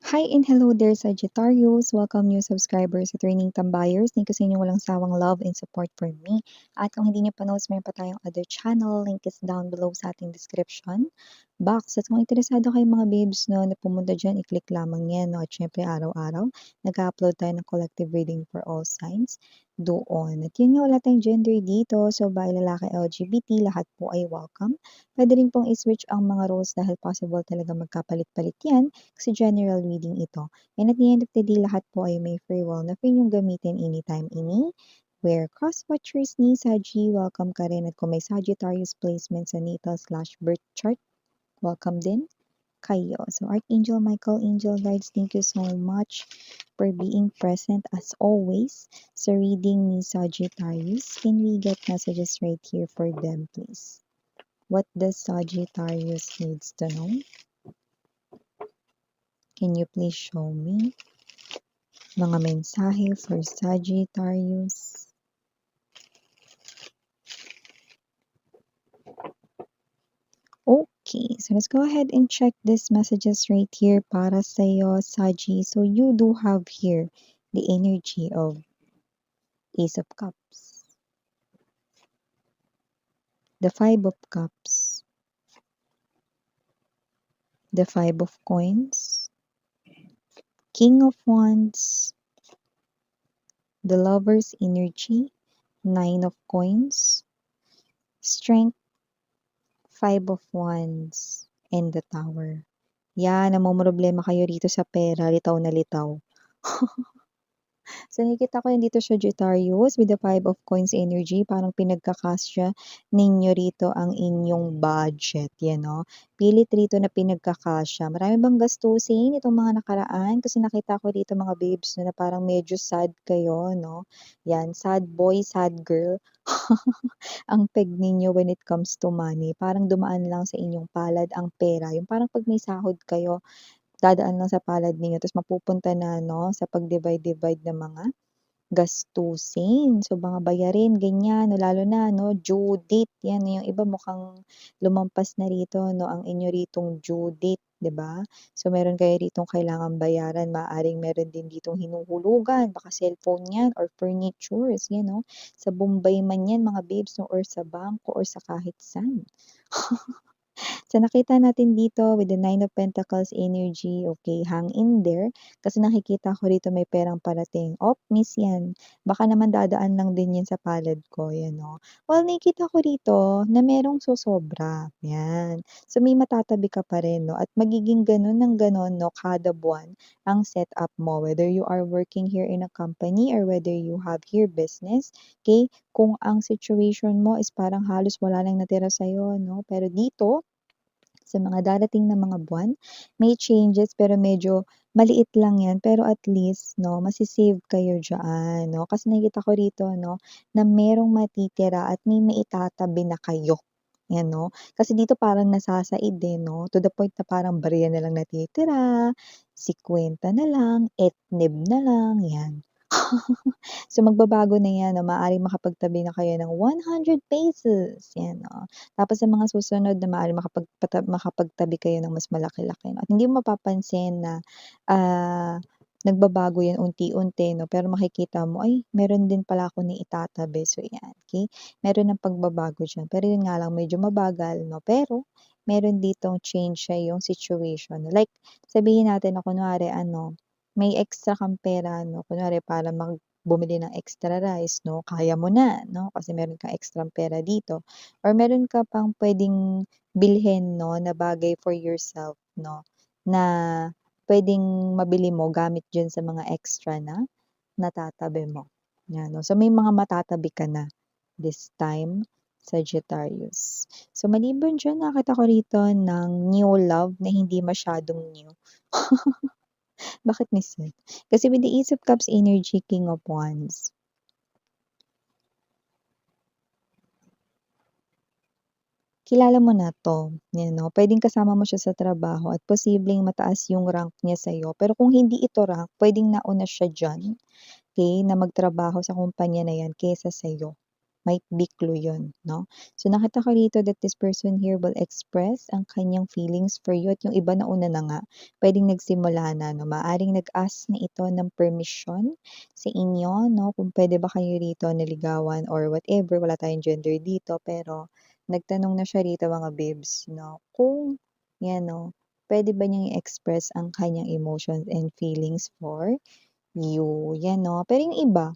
Hi and hello there, Sagittarius. Welcome new subscribers at returning tambayers. Thank you sa inyong walang sawang love and support for me. At kung hindi niyo pa knows, meron pa tayong other channel. Link is down below sa ating description box. At kung interesado kayo mga babes no, na pumunta dyan, i-click lamang yan. No? At syempre araw-araw, nag-upload tayo ng collective reading for all signs doon. At yun nga, wala tayong gender dito. So, bahay, lalaki, LGBT, lahat po ay welcome. Pwede rin pong i-switch ang mga roles dahil possible talaga magkapalit-palit yan kasi general reading ito. And at the end of the day, lahat po ay may free will na free niyong gamitin anytime, anywhere. Cross-watchers ni Saji, welcome ka rin. At kung may Sagittarius placement sa natal/birth chart, welcome din kayo. So Archangel Michael, Angel Guides, thank you so much for being present as always sa reading ni Sagittarius. Can we get messages right here for them, please? What does Sagittarius needs to know? Can you please show me mga mensahe for Sagittarius? Okay, so let's go ahead and check these messages right here para sa'yo, Saji. So you do have here the energy of Ace of Cups, the Five of Cups, the Five of Coins, King of Wands, the Lover's energy, Nine of Coins, Strength, Five of Wands, and the Tower. Yan, namomroblema kayo rito sa pera, litaw na litaw. So, nakikita ko yan dito sa Sagittarius with the Five of Coins energy. Parang pinagkakasya ninyo rito ang inyong budget. Yan, no? Pilit rito na pinagkakasya. Marami bang gastusin itong mga nakaraan? Kasi nakita ko dito mga babes no, na parang medyo sad kayo, no? Yan, sad boy, sad girl. Ang peg ninyo when it comes to money. Parang dumaan lang sa inyong palad ang pera. Yung parang pag may sahod kayo, dadaan lang sa palad ninyo tapos mapupunta na 'no, sa pag-divide-divide ng mga gastusin. So, mga bayarin ganyan 'no, lalo na 'no, due date 'yan, yung iba mukhang lumampas na rito 'no, ang inyo ritong due date, 'di ba? So, meron kayo ritong kailangang bayaran, maaaring meron din ditong hinuhulugan, baka cellphone 'yan or furnitures 'yan 'no. Sa Bombay man 'yan mga babes 'no, or sa bangko or sa kahit saan. So, nakita natin dito with the Nine of Pentacles energy, okay, hang in there. Kasi nakikita ko rito may perang parating. Oh, miss yan. Baka naman dadaan lang din yan sa palad ko, yan no. Well, nakikita ko rito na merong sosobra. Yan. So, may matatabi ka pa rin, no. At magiging ganun ng ganun, no, kada buwan ang setup mo. Whether you are working here in a company or whether you have here business, okay, kung ang situation mo is parang halos wala nang natira sa'yo, no. Pero dito, sa mga darating na mga buwan, may changes pero medyo maliit lang 'yan pero at least 'no, masi-save kayo diyan 'no. Kasi nakikita ko rito 'no, na merong matitira at may maitatabi na kayo, 'yan 'no. Kasi dito parang nasasaid, eh, 'no, to the point na parang barya na lang natitira, 50 na lang, etneb na lang, 'yan. So, magbabago na 'yan 'no, maaaring makapagtabi na kayo ng ₱100, 'yan, oh. Tapos sa mga susunod na maaaring makapagtabi kayo ng mas malaki-laki 'no, at hindi mo mapapansin na, nagbabago 'yan unti-unti 'no, pero makikita mo, "Ay, meron din pala ako naitatabi." So 'yan, okey, meron ng pagbabago diyan. Pero 'yun nga lang medyo mabagal 'no, pero meron ditong change sa iyong situation. Like sabihin natin na kunwari ano, may extra kang pera 'no, kunwari para bumili ng extra rice 'no, kaya mo na 'no, kasi meron kang ekstrang pera dito or meron ka pang puwedeng bilhin 'no, na bagay for yourself 'no, na puwedeng mabili mo gamit diyan sa mga extra na natatabi mo, 'yan 'no. So, may mga matatabi ka na this time, Sagittarius. So, maliban diyan nakita ko rito ng new love na hindi masyadong new. Bakit Miss Sen? Kasi with the Ace of Cups energy, King of Wands. Kilala mo na 'to, 'yan 'no, puwedeng kasama mo siya sa trabaho at posibleng mataas yung rank niya sa'yo. Pero kung hindi ito rank, puwedeng nauna siya diyan, okey, na magtrabaho sa kumpanya na 'yan kaysa sa'yo. Might be clue yun, no? So nakita ko dito that this person here will express ang kanyang feelings for you at yung iba nauna na nga, puwedeng nagsimula na 'no, maaaring nag-ask na ito ng permission sa inyo 'no, kung puwede ba kayo rito naligawan or whatever, wala tayong gender dito, pero nagtanong na siya rito mga babes 'no, kung 'yan 'no, puwede ba niyang i-express ang kanyang emotions and feelings for you, 'yan 'no. Pero yung iba,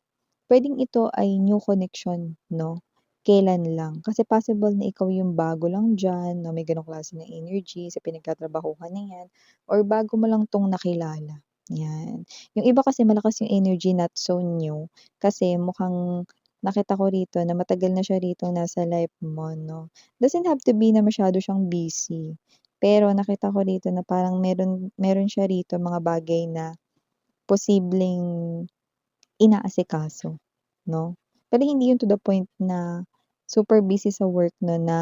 puwedeng ito ay new connection 'no, kailan lang. Kasi possible na ikaw yung bago lang diyan, na may gano'ng klase ng energy sa pinagtatrabahuhan na 'yan or bago mo lang 'tong nakilala, 'yan. Yung iba kasi malakas yung energy not so new, kasi mukhang nakita ko rito na matagal na siya ritong nasa life mo 'no. Doesn't have to be na masyado siyang busy, pero nakita ko rito na parang meron meron siya rito mga bagay na posibleng inaasikaso, 'no? Pero hindi yun to the point na super busy sa work 'no, na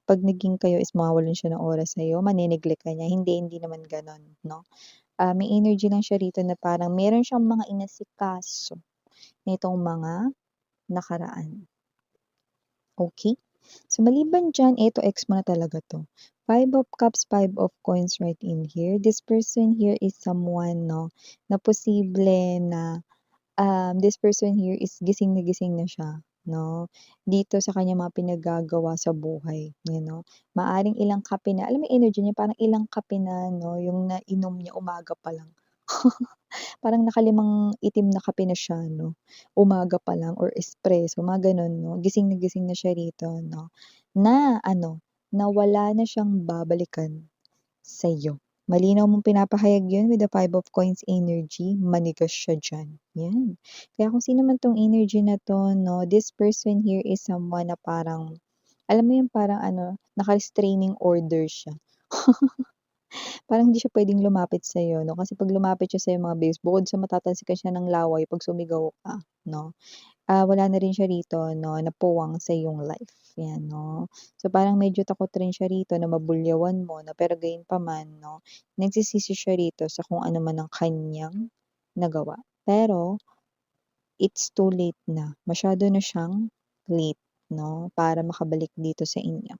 'pag naging kayo is mawawalan siya ng oras sa'yo, mane-neglect ka niya, hindi naman gano'n, 'no? May energy lang siya rito na parang meron siyang mga inasikaso nitong mga nakaraan, okey? So, maliban diyan, eto ex mo na talaga 'to. Five of Cups, Five of Coins right in here. This person here is someone 'no, na posible na this person here is gising na siya, 'no, dito sa kanyang mga pinaggagawa sa buhay, you know. Maaaring ilang kape na alam mo yung energy niya parang ilang kape na 'no, yung nainom niya umaga pa lang. Parang nakalimang itim na kape na siya 'no, umaga pa lang or espresso, mga gano'n 'no. Gising na siya rito 'no, na ano, na wala na siyang babalikan sa'yo. Malinaw mong pinapahayag 'yun with the Five of Coins energy, manigas siya diyan, 'yan. Kaya kung sino man 'tong energy na 'to 'no, this person here is someone na parang, alam mo 'yung parang ano, naka-restraining order siya. Parang hindi siya puwedeng lumapit sa'yo 'no, kasi 'pag lumapit siya sa'yo mga babes, bukod sa matatalsikan siya ng laway 'pag sumigaw ka 'no, wala na rin siya rito 'no, na puwang sa iyong life, 'yan 'no. So, parang medyo takot rin siya rito na mabulyawan mo 'no, pero gayunpaman 'no, nagsisisi siya rito sa kung ano man ang kaniyang nagawa. Pero it's too late na, masyado na siyang late 'no, para makabalik dito sa inyo.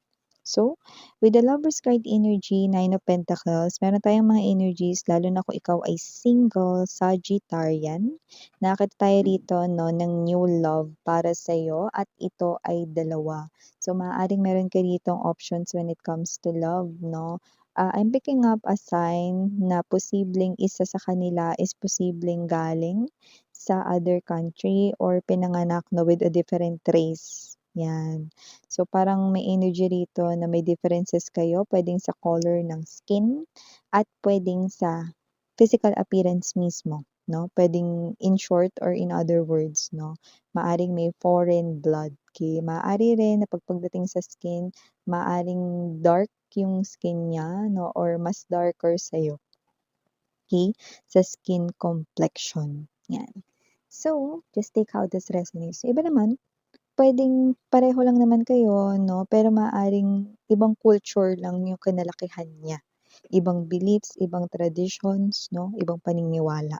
So, with the Lovers card energy, Nine of Pentacles, meron tayong mga energies lalo na kung ikaw ay single, Sagittarian. Nakakita tayo rito 'no, ng new love para sa'yo at ito ay dalawa. So, maaaring meron ka ditong options when it comes to love 'no. I'm picking up a sign na posibleng isa sa kanila is posibleng galing sa other country or pinanganak 'no, with a different race, 'yan. So, parang may energy rito na may differences kayo, puwedeng sa color ng skin at puwedeng sa physical appearance mismo 'no. Puwedeng in short or in other words 'no, maaaring may foreign blood, okey. Maaari rin na pagdating sa skin, maaaring dark yung skin niya 'no or mas darker sa'yo, okey, sa skin complexion, 'yan. So, just take how this resonates. Sa iba naman, puwedeng pareho lang naman kayo 'no, pero maaaring ibang culture lang yung kinalakihan niya. Ibang beliefs, ibang traditions 'no, ibang paniniwala,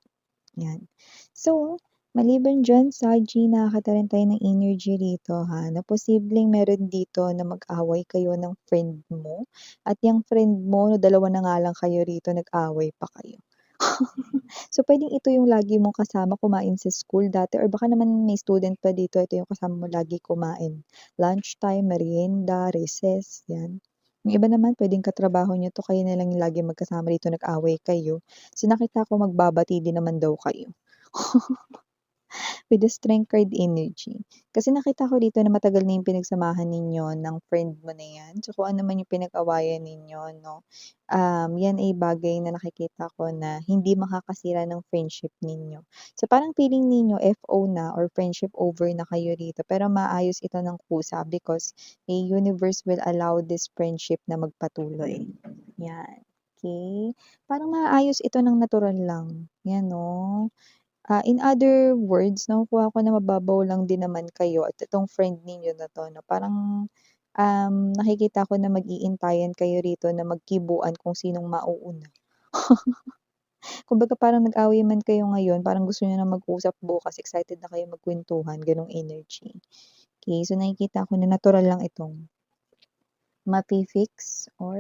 'yan. So, maliban diyan Saji, nakakita rin tayo ng energy rito ha, na posibleng meron dito na mag-away kayo ng friend mo at yang friend mo, dalawa na nga lang kayo rito, nag-away pa kayo. So, puwedeng ito yung lagi mong kasama kumain sa school dati or baka naman may student pa dito, ito yung kasama mo lagi kumain. Lunchtime, merienda, recess, 'yan. Yung iba naman puwedeng katrabaho niyo 'to, kayo na lang yung laging magkasama dito, nag-away kayo. So, nakita ko magbabati din naman daw kayo. With the strength card energy. Kasi nakita ko dito na matagal na yung pinagsamahan ninyo ng friend mo na 'yan. So, kung ano man yung pinag-awayan ninyo 'no, 'yan ay bagay na nakikita ko na hindi makakasira ng friendship ninyo. So, parang feeling ninyo FO na or friendship over na kayo rito, pero maayos ito ng kusa because a universe will allow this friendship na magpatuloy. 'Yan, okey. Parang maayos ito ng natural lang, 'yan 'no. In other words, nakukuha ko na mababaw lang din naman kayo at itong friend ninyo na 'to 'no, parang, nakikita ko na mag-iintayan kayo rito na magkibuan kung sinong mauuna. Kumbaga parang nag-away man kayo ngayon, parang gusto niyo na mag-usap bukas, excited na kayo magkuwentuhan, gano'ng energy. Okay, so nakikita ko na natural lang itong mafi-fix or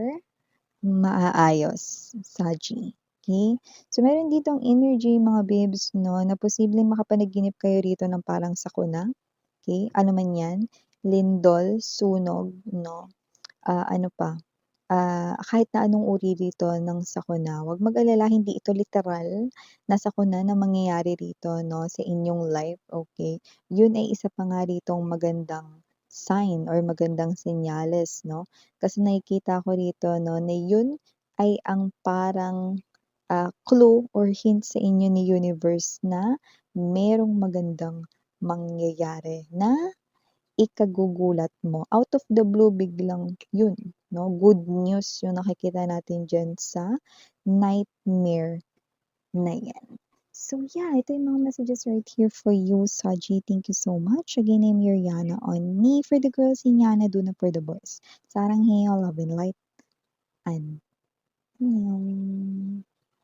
maaayos, Saji. Okay? So, meron ditong energy, mga babes, no, na posibleng makapanaginip kayo rito ng parang sakuna. Okay? Ano man yan? Lindol, sunog, no? Ano pa? Kahit na anong uri dito ng sakuna, huwag mag-alala, hindi ito literal na sakuna na mangyayari rito, no, sa inyong life, okay? Yun ay isa pa nga ritong magandang sign or magandang senyales, no? Kasi nakikita ko rito, no, na yun ay ang parang clue or hint sa inyo ni universe na merong magandang mangyayari na ikagugulat mo. Out of the blue, biglang yun, no? Good news yung nakikita natin dyan sa nightmare na yan. So yeah, ito yung mga messages right here for you, Saji. Thank you so much. Again, I'm Yana on Me for the girls, Yana Duna for the boys. Sarang Heo, love and light, and